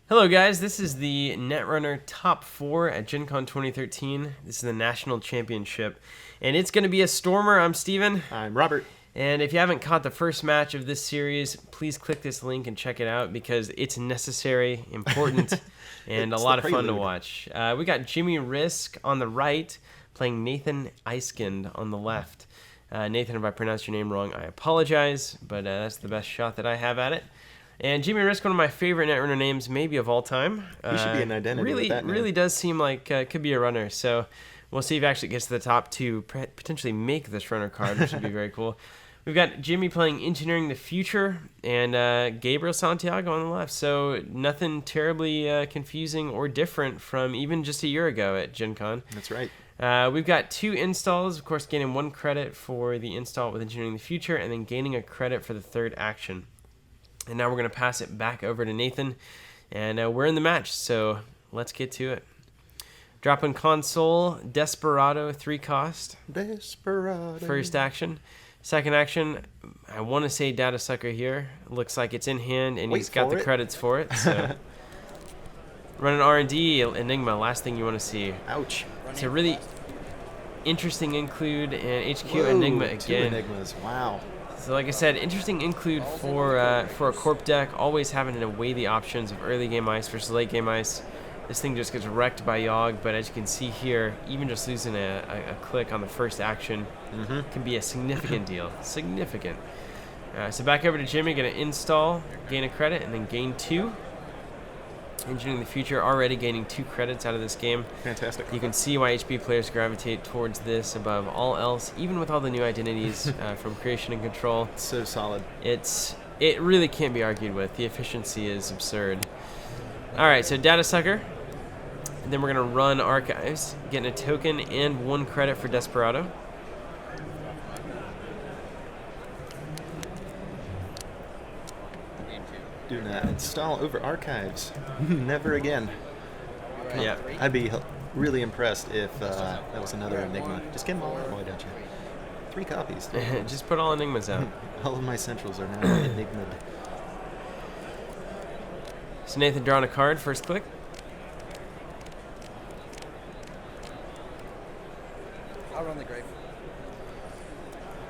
Hello guys, this is the Netrunner Top 4 at GenCon 2013. This is the National Championship, and it's going to be a stormer. I'm Steven. I'm Robert. And if you haven't caught the first match of this series, please click this link and check it out because it's necessary, important, and a lot of fun to watch. We got Jimmy Risk on the right playing Nathan Eiskind on the left. Nathan, if I pronounced your name wrong, I apologize, but that's the best shot that I have at it. And Jimmy Risk, one of my favorite Netrunner names, maybe of all time. He should be an identity with that name. Really does seem like could be a runner. So we'll see if he actually gets to the top to potentially make this runner card, which would be very cool. We've got Jimmy playing Engineering the Future and Gabriel Santiago on the left. So nothing terribly confusing or different from even just a year ago at GenCon. That's right. We've got 2 installs, of course, gaining 1 credit for the install with Engineering the Future and then gaining a credit for the third action. And now we're going to pass it back over to Nathan, and we're in the match, so let's get to it. Drop in console, Desperado, 3 cost. Desperado. First action. Second action, I want to say Data Sucker here. Looks like it's in hand, and he's got the credits for it. So. Running R&D, Enigma, last thing you want to see. Ouch. It's a really interesting include, and HQ Whoa, Enigma again. 2 Enigmas, wow. So like I said, interesting include for a Corp deck, always having to weigh the options of early game ice versus late game ice. This thing just gets wrecked by Yogg, but as you can see here, even just losing a click on the first action can be a significant deal. Significant. So back over to Jimmy, going to install, gain a credit, and then gain 2. Engineering the Future already gaining 2 credits out of this game. Fantastic. You can see why HP players gravitate towards this above all else, even with all the new identities from Creation and Control. So solid. It really can't be argued with. The efficiency is absurd. All right, so Data Sucker. And then we're going to run Archives, getting a token and 1 credit for Desperado. Do not install over Archives. Never again. Yeah. I'd be really impressed if that was another Enigma. Just get them all out, why don't you? 3 copies. Just put all Enigmas out. All of my centrals are now Enigma'd. So Nathan drawing a card, first click. I'll run the grave.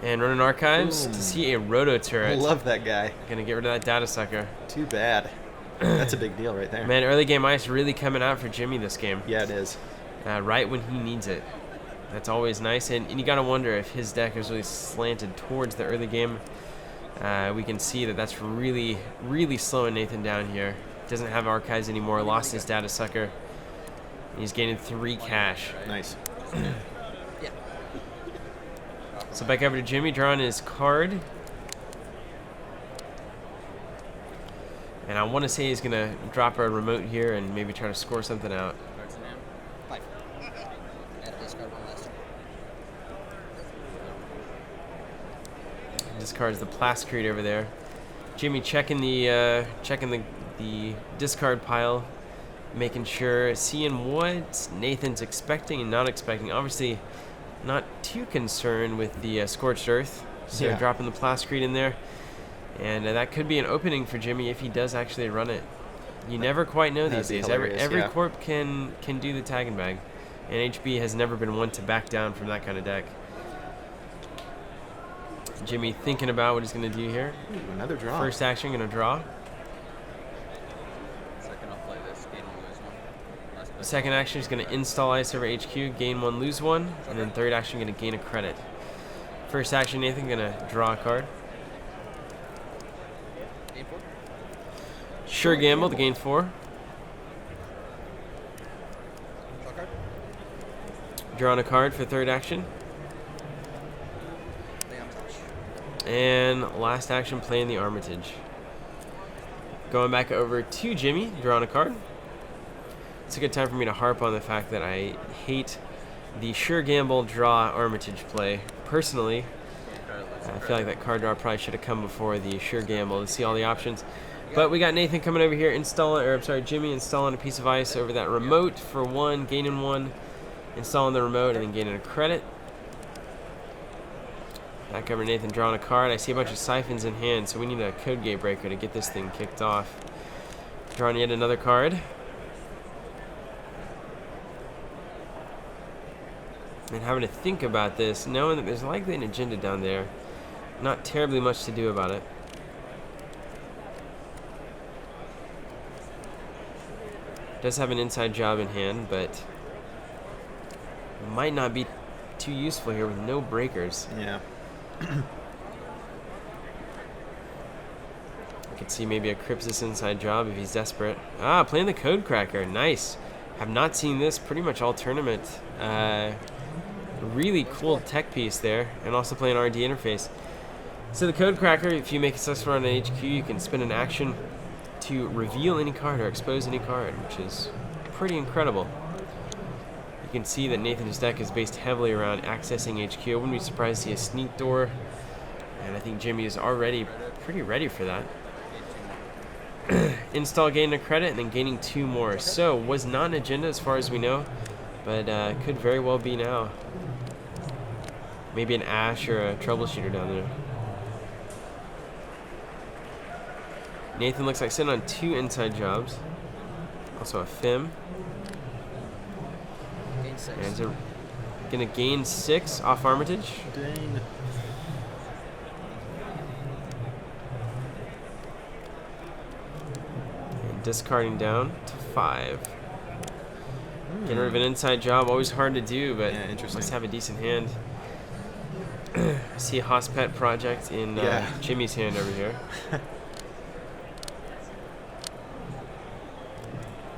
And running Archives Boom. to see a Roto Turret. I love that guy. Gonna get rid of that Data Sucker. Too bad. That's a big deal right there. Man, early game ice really coming out for Jimmy this game. Yeah, it is. Right when he needs it. That's always nice. And you gotta wonder if his deck is really slanted towards the early game. We can see that that's really, really slowing Nathan down here. Doesn't have Archives anymore, lost his Data Sucker. He's gaining 3 cash. Nice. So back over to Jimmy, drawing his card. And I want to say he's going to drop a remote here and maybe try to score something out. Discards the Plascrete over there. Jimmy checking the discard pile, making sure, seeing what Nathan's expecting and not expecting. Obviously, not too concerned with the Scorched Earth, so dropping the Plascrete in there. And that could be an opening for Jimmy if he does actually run it. You never quite know these days. Every corp can do the tag and bag, and HB has never been one to back down from that kind of deck. Jimmy thinking about what he's going to do here. Ooh, another draw. First action, going to draw. Second action is going to install ice over HQ, gain 1, lose 1, and then third action going to gain a credit. First action, Nathan going to draw a card. Sure gamble to gain 4. Drawing a card for third action. And last action, playing the Armitage. Going back over to Jimmy, drawing a card. It's a good time for me to harp on the fact that I hate the sure gamble draw Armitage play. Personally, I feel like that card draw probably should have come before the sure gamble to see all the options. But we got Nathan coming over here, Jimmy installing a piece of ice over that remote for 1, gaining 1, installing the remote, and then gaining a credit. Back over Nathan drawing a card. I see a bunch of siphons in hand, so we need a code gate breaker to get this thing kicked off. Drawing yet another card. And having to think about this, knowing that there's likely an agenda down there. Not terribly much to do about it. Does have an inside job in hand, but might not be too useful here with no breakers. Yeah. I could see maybe a Crypsis inside job if he's desperate. Ah, playing the Code Cracker. Nice. Have not seen this pretty much all tournament. Really cool tech piece there, and also playing RD interface. So the Code Cracker, if you make a successful run on HQ, you can spend an action to reveal any card or expose any card, which is pretty incredible. You can see that Nathan's deck is based heavily around accessing HQ. I wouldn't be surprised to see a sneak door, and I think Jimmy is already pretty ready for that. Install, gaining a credit, and then gaining 2 more. So, was not an agenda as far as we know, but could very well be now. Maybe an Ash or a Troubleshooter down there. Nathan looks like sitting on 2 inside jobs. Also a Fim. Gain 6. And so gonna gain 6 off Armitage. Dang. And discarding down to 5. Getting rid of an inside job, always hard to do, but Yeah, interesting. must have a decent hand. I see a Haas-Pet project in Yeah. Jimmy's hand over here.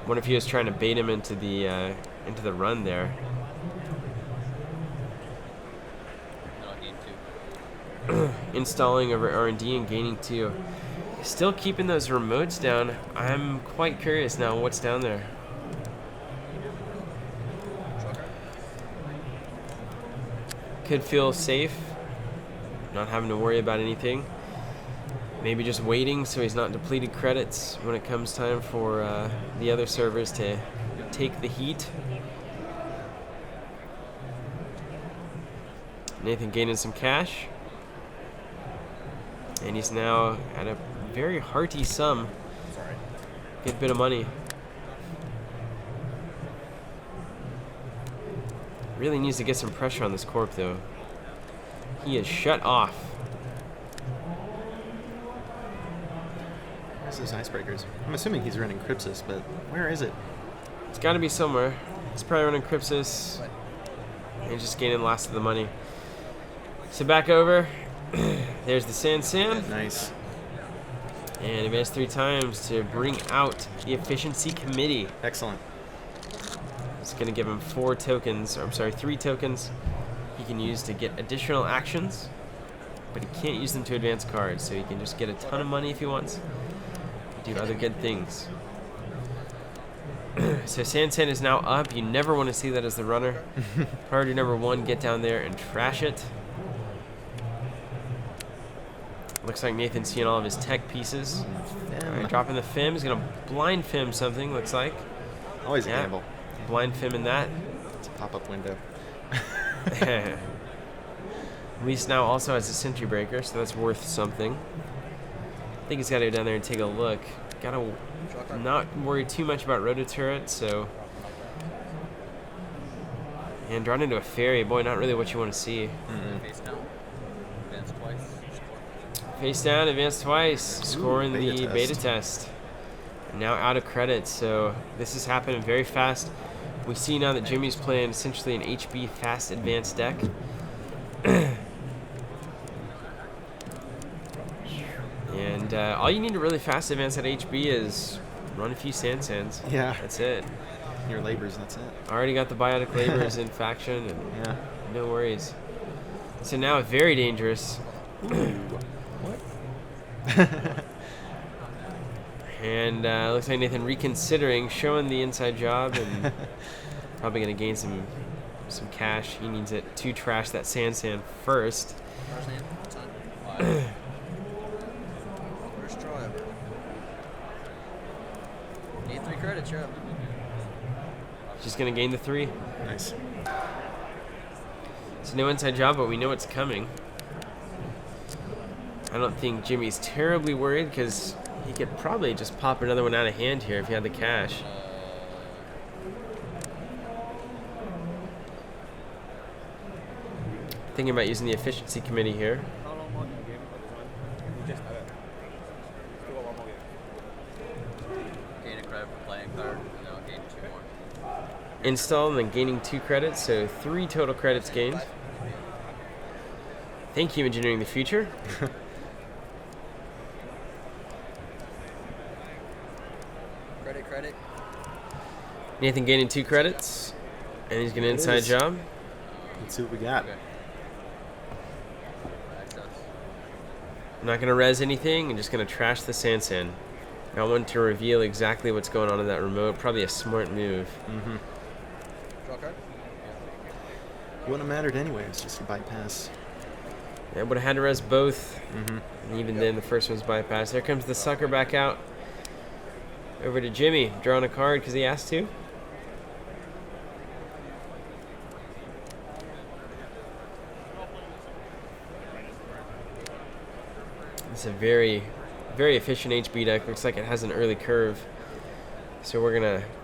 Wonder if he was trying to bait him into the run there. Installing over R&D and gaining 2. Still keeping those remotes down. I'm quite curious now what's down there. Could feel safe, not having to worry about anything. Maybe just waiting so he's not depleted credits when it comes time for the other servers to take the heat. Nathan gaining some cash. And he's now at a very hearty sum. Good bit of money. Really needs to get some pressure on this corp though. He is shut off. Where's those icebreakers? I'm assuming he's running Crypsis, but where is it? It's got to be somewhere. He's probably running Crypsis and just gaining last of the money. So back over. There's the San. Nice. And advance 3 times to bring out the Efficiency Committee. Excellent. It's going to give him 3 tokens he can use to get additional actions, but he can't use them to advance cards, so he can just get a ton of money if he wants, do other good things. So San is now up. You never want to see that as the runner. Priority number 1, get down there and trash it. Looks like Nathan's seeing all of his tech pieces. Alright, dropping the Fim. He's going to blind Fim something, looks like. Always a Yeah. gamble. Blind Fim in that. It's a pop-up window. At least now also has a Sentry Breaker, so that's worth something. I think he's got to go down there and take a look. Got to not worry too much about Rototurret, so... And drawn into a Fairy. Boy, not really what you want to see. Face down. Advance twice. Face down, advance twice. Scoring beta the test. beta test. Now out of credit, so this is happening very fast. We see now that Jimmy's playing essentially an HB fast advance deck. And all you need to really fast advance at HB is run a few Sansans. Yeah. That's it. Your labors, that's it. Already got the Biotic Labors in faction, and Yeah. no worries. So now very dangerous. What? And looks like Nathan reconsidering, showing the inside job, and probably going to gain some cash. He needs it to trash that Sansan first. First hand. Time. First try. Need 3 credits, you're up. Just going to gain the 3. Nice. It's no inside job, but we know it's coming. I don't think Jimmy's terribly worried because He could probably just pop another one out of hand here if he had the cash. Thinking about using the efficiency committee here. Gain a credit for playing card, and then I'll gain 2 more. Install and then gaining 2 credits, so 3 total credits gained. Thank you, Engineering the Future. Credit. Nathan gaining 2 credits, and he's gonna It inside is. job. Let's see what we got. Okay. Access. I'm not gonna res anything. I'm just gonna trash the Sansan. I want to reveal exactly what's going on in that remote. Probably a smart move. Mm-hmm. Draw a card. Wouldn't have mattered anyway. It's just a bypass. I would have had to res both. Mm-hmm. And even then, the first one's bypassed. There comes the sucker back out. Over to Jimmy, drawing a card because he asked to. It's a very, very efficient HB deck. Looks like it has an early curve. So we're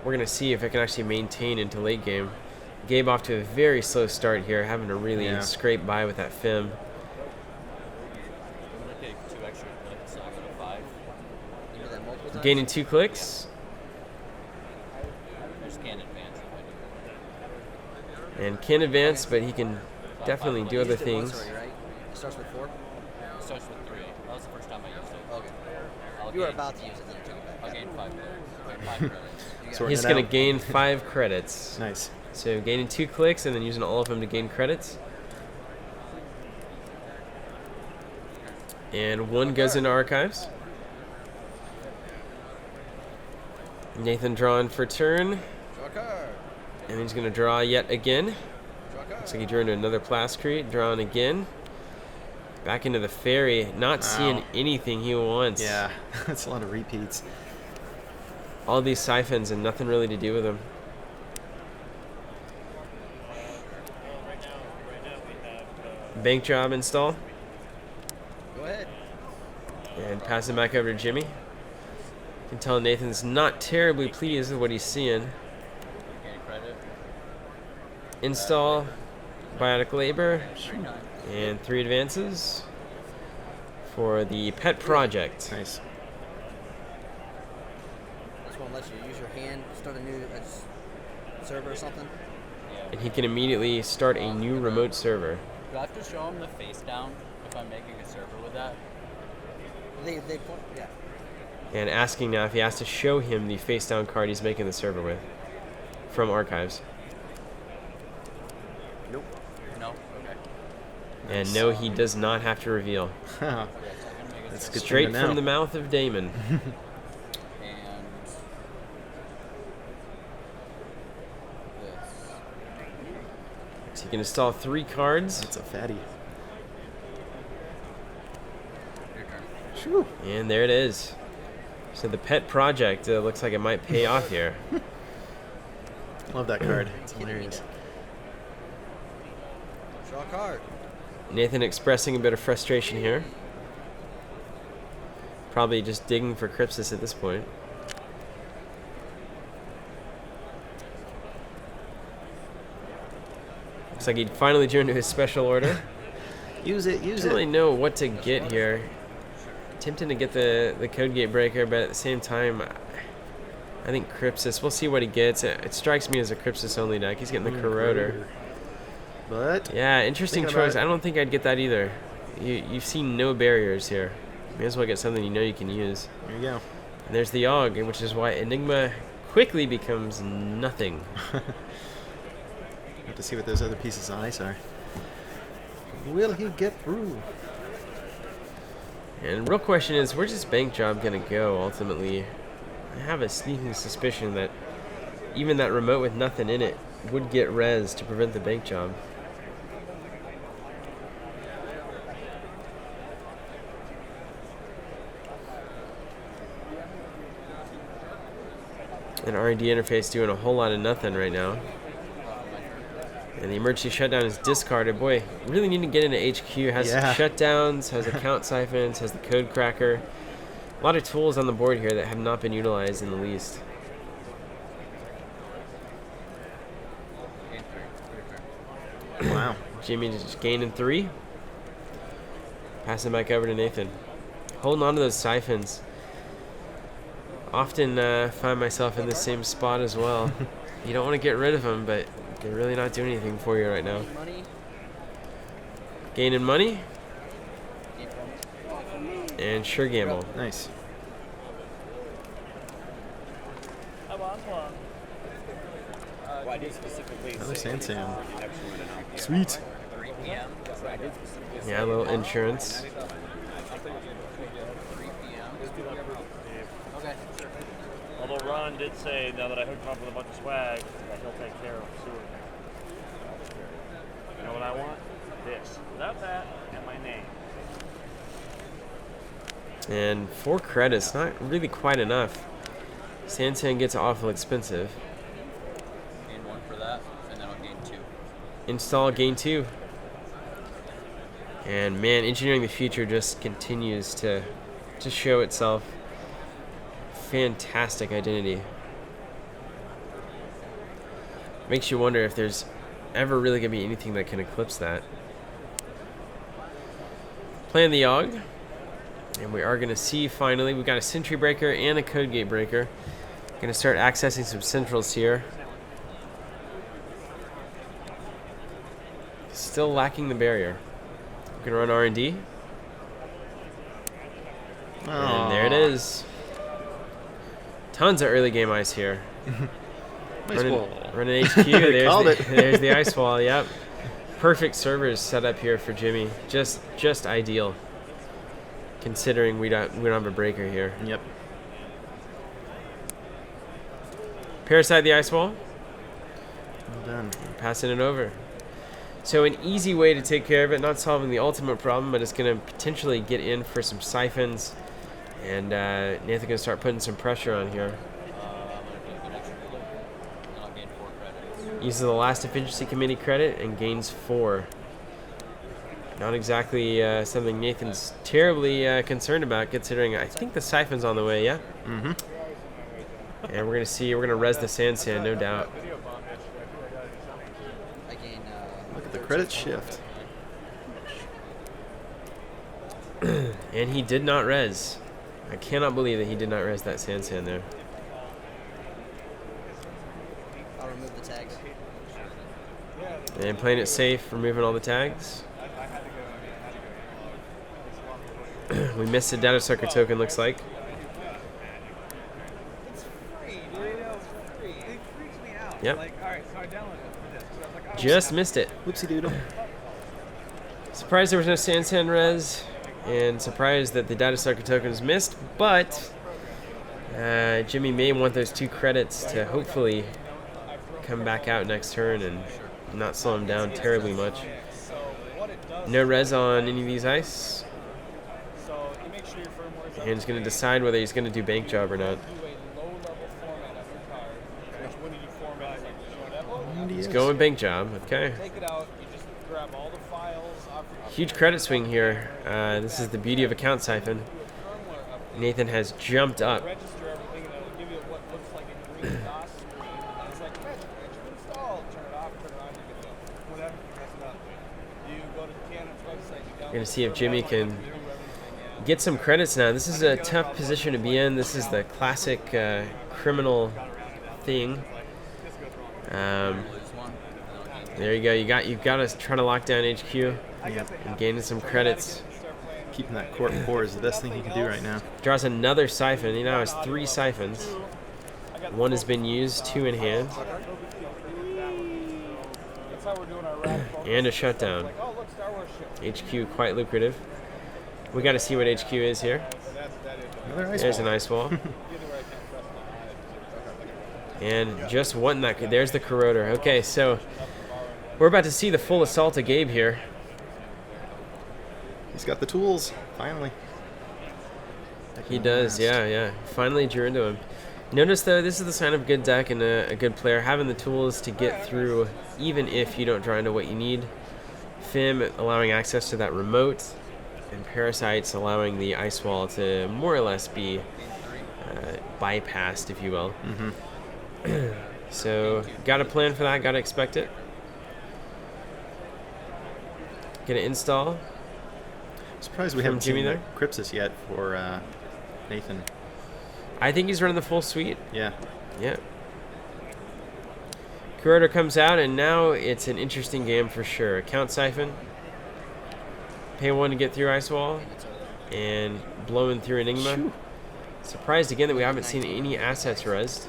gonna see if it can actually maintain into late game. Gabe off to a very slow start here, having to really scrape by with that FIM. I'm gonna take 2 extra clicks, so I go to 5. You do that multiple times? Gaining 2 clicks. I just can't advance if I do. And can advance, but he can definitely do You other used it once things. already, right? It starts with 4? It starts with 3. That was the first time I used it. Okay. You were about to use it, then you took it back. I'll gain 5 credits. 5 credits. You got Sorry. He's it going to out. gain 5 credits. Nice. So gaining 2 clicks and then using all of them to gain credits. And 1 goes into archives. Nathan drawing for turn. Draw a card. And he's going to draw yet again. Draw a card. Looks like he drew into another Plascrete. Drawing again. Back into the Fairy. Not seeing anything he wants. Yeah, that's a lot of repeats. All these siphons and nothing really to do with them. Bank job install. Go ahead. And pass it back over to Jimmy. You can tell Nathan's not terribly pleased with what he's seeing. Gain credit. Install Biotic Labor 3 9. and 3 advances for the pet project. Nice. This one lets you use your hand, start a new server or something. Yeah. And he can immediately start a new remote server. Do I have to show him the face down if I'm making a server with that? They point, yeah. And asking now if he has to show him the face down card he's making the server with from archives. Nope. No? Okay. And no, he does not have to reveal. Yeah, so I can make a That's server. good. Straight to know. from the mouth of Damon. And this. So you can install 3 cards. That's a fatty. Your turn. Shoo. And there it is. So the pet project looks like it might pay off here. Love that card. It's hilarious. Draw a card. Nathan expressing a bit of frustration here. Probably just digging for Crypsis at this point. Looks like he finally drew into his special order. Use it. Use I don't really it. know what to get here. Tempting to get the Code Gate Breaker, but at the same time, I think Crypsis. We'll see what he gets. It strikes me as a Crypsis only deck. He's getting the Corroder. But Yeah, interesting Thinking about choice. it. I don't think I'd get that either. You've seen no barriers here. May as well get something you know you can use. there you go. And there's the Og, which is why Enigma quickly becomes nothing. Have to see what those other pieces on ice are. Will he get through? And the real question is, where's this bank job going to go ultimately? I have a sneaking suspicion that even that remote with nothing in it would get res to prevent the bank job. An R&D interface doing a whole lot of nothing right now. And the emergency shutdown is discarded. Boy, really need to get into HQ. Has Yeah. shutdowns, has account siphons, has the code cracker. A lot of tools on the board here that have not been utilized in the least. Wow. Jimmy just gaining 3. Passing back over to Nathan. Holding on to those siphons. Often find myself in the same spot as well. You don't want to get rid of them, but they're really not doing anything for you right now. Money. Gaining money. And sure gamble. Nice. Another Sansan. Sweet. Yeah, a little insurance. Okay. Although Ron did say, now that I hooked him up with a bunch of swag, that he'll take care of Seward. You know what I want? This. Without that, and my name. And 4 credits, not really quite enough. Sansan gets awful expensive. Gain 1 for that, and then I'll gain 2. Install, gain 2. And man, engineering the future just continues to show itself. Fantastic identity. Makes you wonder if there's ever really gonna be anything that can eclipse that. Playing the Yogg. And we are gonna see finally, we've got a Sentry Breaker and a Code Gate Breaker. Gonna start accessing some centrals here. Still lacking the barrier. We're gonna run R&D. And there it is. Tons of early game ice here. Ice wall. Running HQ. Called it. There's the ice wall. Yep. Perfect servers set up here for Jimmy. Just ideal. Considering we don't have a breaker here. Yep. Parasite the ice wall. Well done. Passing it over. So an easy way to take care of it, not solving the ultimate problem, but it's going to potentially get in for some siphons. And Nathan's going to start putting some pressure on here. Uses the last efficiency committee credit and gains 4. Not exactly something Nathan's terribly concerned about, considering I think the siphon's on the way, yeah? Mm-hmm. And we're going to res the Sansan, no doubt. I gain. Look at the credit shift. And he did not res. I cannot believe that he did not res that Sansan there. I'll remove the tags. And playing it safe, removing all the tags. We missed a data sucker token, looks like. Yep. Just missed it. Whoopsie doodle. Surprised there was no Sansan res, and surprised that the data sucker token was missed, but Jimmy may want those 2 credits to hopefully come back out next turn and not slow him down terribly much. No res on any of these ice. And he's going to decide whether he's going to do bank job or not. He's going bank job, okay. Huge credit swing here. This is the beauty of account siphon. Nathan has jumped up. We're going to see if Jimmy can get some credits now. This is a tough position to be in. This is the classic criminal thing. There you go. You've got to try to lock down HQ and gain some credits. Keeping that court 4 is the best thing he can do right now. Draws another siphon. He now has 3 siphons. 1 has been used, 2 in hand. And a shutdown. HQ quite lucrative. We got to see what HQ is here. There's an ice wall. And just wanting that. There's the corroder. Okay, so we're about to see the full assault of Gabe here. He's got the tools, finally. He does, yeah. Finally drew into him. Notice, though, this is the sign of a good deck and a good player, having the tools to get through even if you don't draw into what you need. Fim allowing access to that remote. and Parasites allowing the Ice Wall to more or less be bypassed, if you will. So, got a plan for that, got to expect it. Gonna install. Surprised we From haven't Jimmy seen there? Crypsis yet for Nathan. I think he's running the full suite. Yeah. Yeah. Curator comes out, and now it's an interesting game for sure. Count Siphon. Pay 1 to get through Ice Wall. And blowing through Enigma. Shoo. Surprised again that we haven't seen any assets rezzed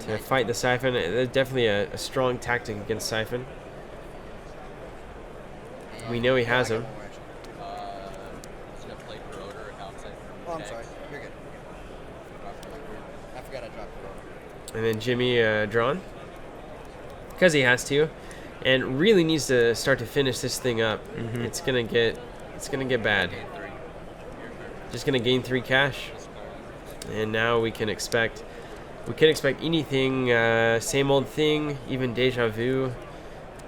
to fight the Siphon. That's definitely a strong tactic against Siphon. We know he has him. Just gonna play Corroder, account Siphon. Oh, I'm sorry. You're good. I forgot I dropped the road. And then Jimmy drawn. Because he has to. And really needs to start to finish this thing up. It's gonna get bad. Just gonna gain 3 cash. And now we can expect anything, same old thing, even deja vu.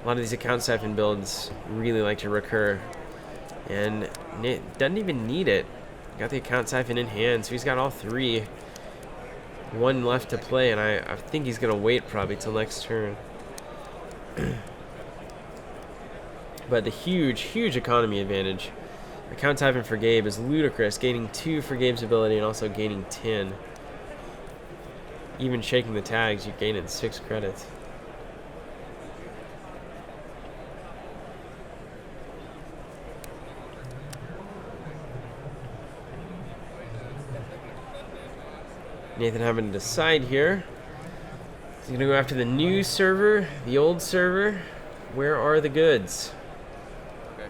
A lot of these account siphon builds really like to recur. And doesn't even need it. Got the account siphon in hand, so he's got all 3. 1 left to play, and I think he's gonna wait probably till next turn. But the huge economy advantage. Account siphon for Gabe is ludicrous, gaining 2 for Gabe's ability and also gaining 10. Even shaking the tags, you're gaining 6 credits. Nathan having to decide here. He's going to go after the new server, the old server. Where are the goods? Okay.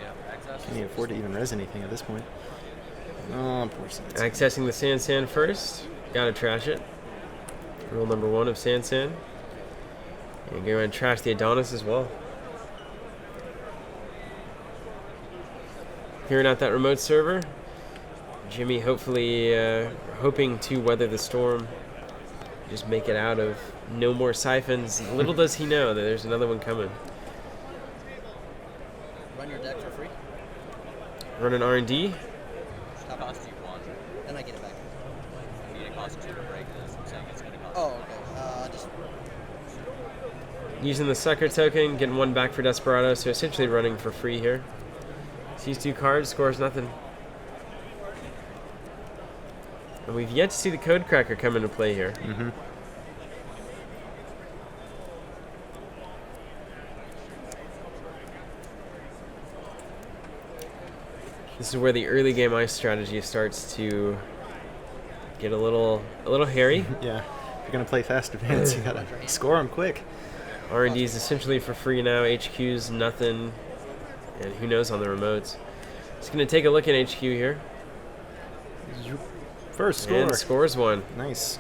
Yeah, access. Can't even afford to even res anything at this point. Oh, poor Sansan. Accessing the Sansan first. Gotta trash it. Rule number 1 of Sansan. And go and trash the Adonis as well. Clearing out that remote server. Jimmy hopefully hoping to weather the storm. Just make it out of no more siphons. Little does he know that there's another one coming. Run your deck for free. Run an R&D. How cost you 1? Then I get it back. I need to cost 2 to break this. I'm saying it's gonna cost. Oh, okay. Just Using the sucker token, getting 1 back for Desperado, so essentially running for free here. Sees 2 cards, scores nothing. And we've yet to see the Code Cracker come into play here. This is where the early game ice strategy starts to get a little hairy. Yeah. If you're gonna play fast advance, you gotta score them quick. R&D is essentially for free now. HQ's nothing, and who knows on the remotes. Just gonna take a look at HQ here. First score. And scores 1. Nice.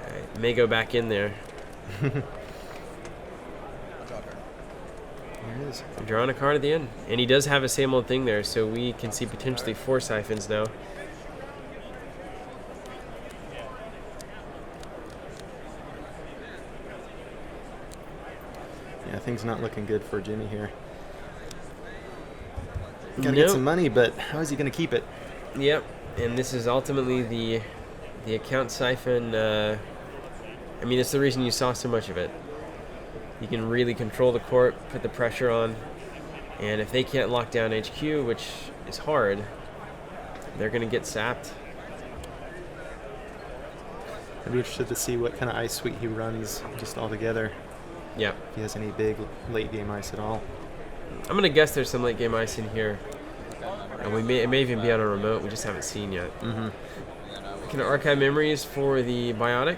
Alright, may go back in there. I'll draw a card. There it is. Drawing a card at the end. And he does have a same old thing there, so we can see potentially 4 siphons now. Yeah, things not looking good for Jimmy here. Gotta Nope. get some money, but how is he gonna keep it? Yep, and this is ultimately the account siphon. I mean, it's the reason you saw so much of it. You can really control the court, put the pressure on, and if they can't lock down HQ, which is hard, they're going to get sapped. I'd be interested to see what kind of ice suite he runs just altogether. Yeah, If he has any big late game ice at all. I'm going to guess there's some late game ice in here, and it may even be on a remote. We just haven't seen yet. Can archive memories for the Biotic.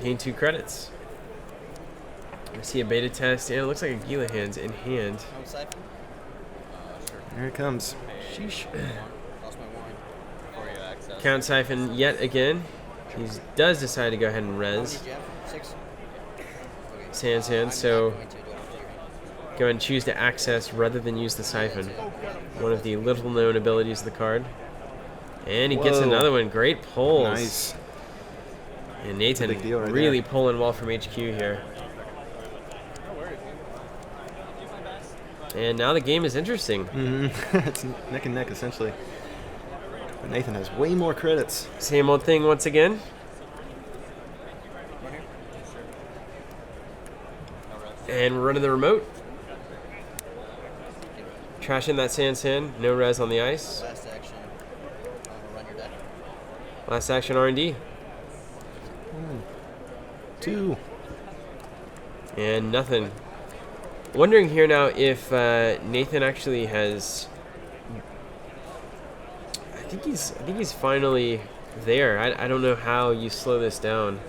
Gain 2 credits. I see a beta test, and it looks like a Gila Hands in hand. Home siphon. There it comes. Sheesh. Lost my wine. Before you access. Count siphon yet again. He does decide to go ahead and How res many gem? 6. Okay. Sansan, I'm so not going to do it after your hand. go ahead and choose to access rather than use the siphon. One of the little known abilities of the card. And he gets Whoa. another one. Great pulls. Nice. And Nathan big deal right really there. pulling well from HQ here. And now the game is interesting. It's neck and neck, essentially. But Nathan has way more credits. Same old thing once again. And we're running the remote. Trashing that sand. No res on the ice. Last action. Run your deck. Last action R&D. 2. And nothing. Wondering here now if Nathan actually has. I think he's finally there. I don't know how you slow this down.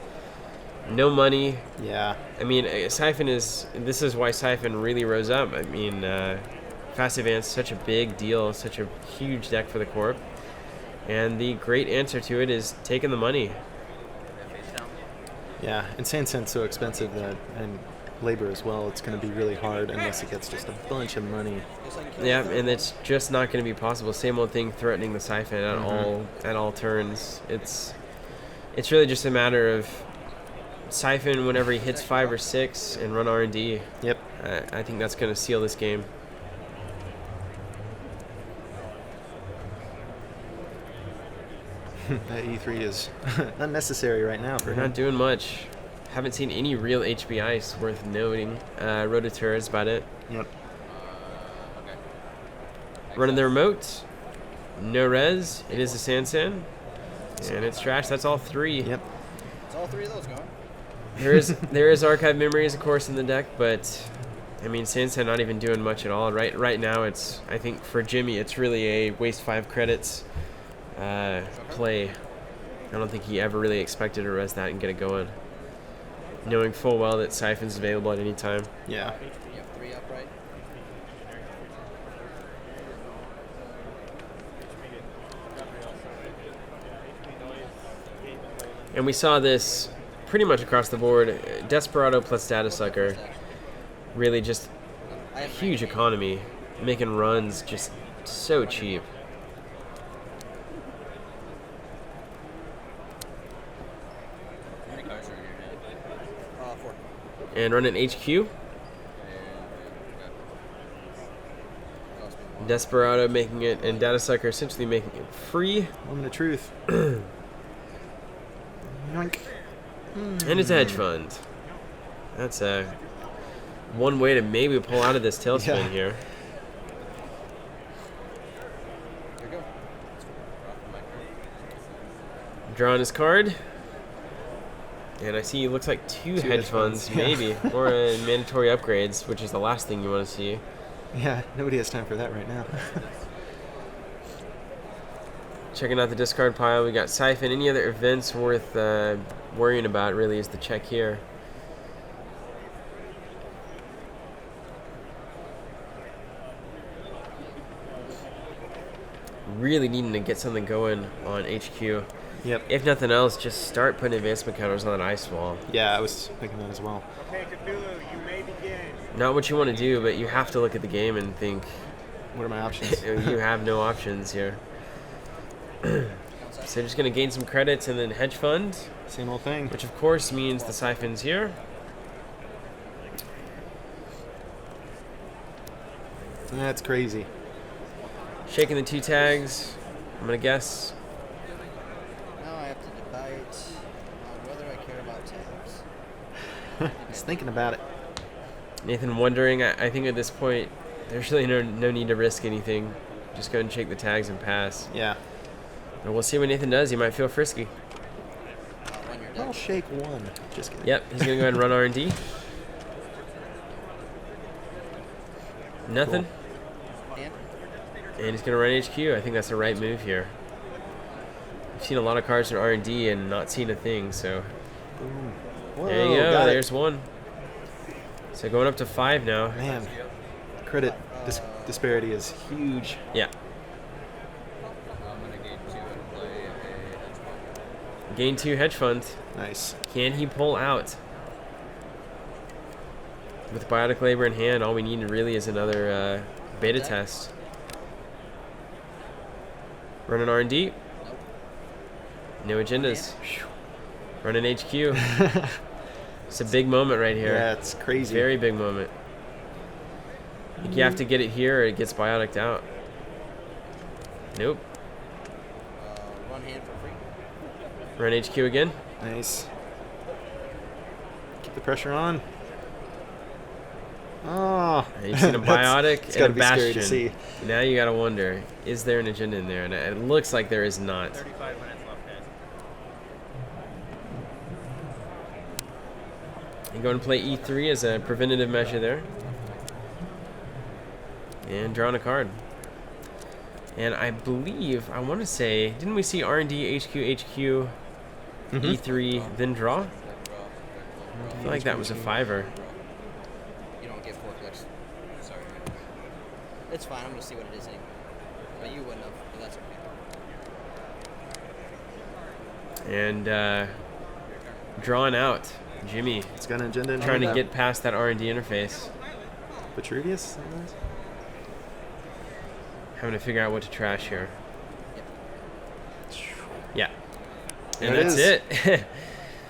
No money. Yeah. I mean, Siphon is. This is why Siphon really rose up. I mean, Fast Advance, such a big deal, such a huge deck for the Corp. And the great answer to it is taking the money. Yeah, and Sand's so expensive that, and labor as well, it's going to be really hard unless it gets just a bunch of money. Yeah, and it's just not going to be possible. Same old thing, threatening the Siphon at all turns. It's really just a matter of Siphon whenever he hits 5 or 6 and run R&D. Yep. I think that's going to seal this game. That E3 is unnecessary right now for We're him. not doing much. Haven't seen any real HB ice worth noting. Rotateur is about it. Yep. Running the remote. No res. It is a San. And it's trash. That's all 3. Yep. It's all 3 of those going. There is archive memories, of course, in the deck, but I mean, San not even doing much at all. Right now, it's, I think for Jimmy, it's really a waste 5 credits play. I don't think he ever really expected to res that and get it going, knowing full well that Siphon's available at any time. Yeah. You have 3 upright. And we saw this pretty much across the board. Desperado plus Data Sucker, really just I have huge economy, making runs just so cheap. How many cards are in your hand? 4. And running HQ. Desperado making it, and Data Sucker essentially making it free. Moment of truth. Yoink. And it's a hedge fund. That's one way to maybe pull out of this tailspin Yeah. here. Here we go. Drawing his card. And I see it looks like 2 hedge funds, yeah. maybe. Or mandatory upgrades, which is the last thing you want to see. Yeah, nobody has time for that right now. Checking out the discard pile, we got Siphon. Any other events worth worrying about really is the check here. Really needing to get something going on HQ. Yep. If nothing else, just start putting advancement counters on that ice wall. Yeah, I was thinking that as well. Okay, Cthulhu, you may begin. Not what you want to do, but you have to look at the game and think What are my options? you have no options here. So just going to gain some credits and then hedge fund, Same old thing. which of course means the Siphon's here. That's crazy. Shaking the 2 tags, I'm going to guess. Now I have to debate on whether I care about tags. He's thinking about it. Nathan wondering, I think at this point, there's really no need to risk anything. Just go and shake the tags and pass. Yeah. And we'll see what Nathan does. He might feel frisky. Run your I'll deck. shake 1. Just kidding. Yep, he's going to go ahead and run R&D. Nothing. Hand. And he's going to run HQ. I think that's the right move here. I've seen a lot of cards in R&D and not seen a thing, so Boom. Whoa, there you go. got it. There's 1. So going up to 5 now. Man, credit disparity is huge. Yeah. I'm gonna gain 2 and play a hedge fund. Gain 2 hedge fund. Nice. Can he pull out? With Biotic Labor in hand, all we need really is another beta test. Running R&D. No agendas. Running HQ. It's a big moment right here. Yeah, it's crazy. Very big moment. think you have to get it here or it gets biotic'd out. Nope. Run hand for free. Run HQ again. Nice. Keep the pressure on. Oh. You've seen a biotic it's and a gotta be scary to bastion. see. Now you gotta wonder, is there an agenda in there? And it looks like there is not. 35 minutes left, guys. You go and play E3 as a preventative measure there. And drawing a card. And I believe, I want to say, didn't we see R&D, HQ, E3, then draw? I feel like that was a 5-er. You don't get 4 clicks. Sorry. It's fine. I'm going to see what it is anyway. But you wouldn't have, but that's okay. And drawing out. Jimmy It's got an agenda in trying to hand. get past that R&D interface. Vitruvius? Having to figure out what to trash here. Yeah. And There it that's is. it.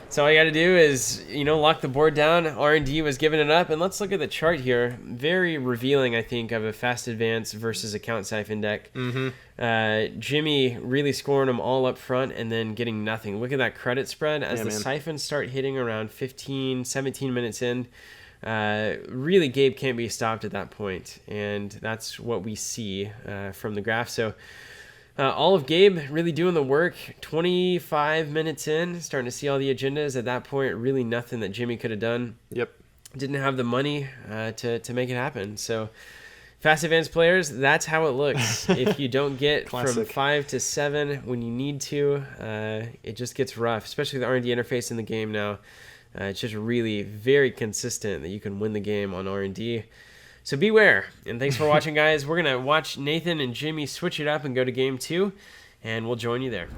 So all you got to do is, lock the board down. R&D was giving it up. And let's look at the chart here. Very revealing, I think, of a fast advance versus a count siphon deck. Jimmy really scoring them all up front and then getting nothing. Look at that credit spread as the siphons start hitting around 15, 17 minutes in. Really, Gabe can't be stopped at that point, and that's what we see from the graph. So all of Gabe really doing the work. 25 minutes in, starting to see all the agendas. At that point, really nothing that Jimmy could have done. Yep. Didn't have the money to make it happen. So fast advanced players, that's how it looks. If you don't get from Classic. 5 to 7 when you need to, it just gets rough, especially with the R&D interface in the game now. It's just really very consistent that you can win the game on R&D. So beware. And thanks for watching, guys. We're going to watch Nathan and Jimmy switch it up and go to game 2, and we'll join you there.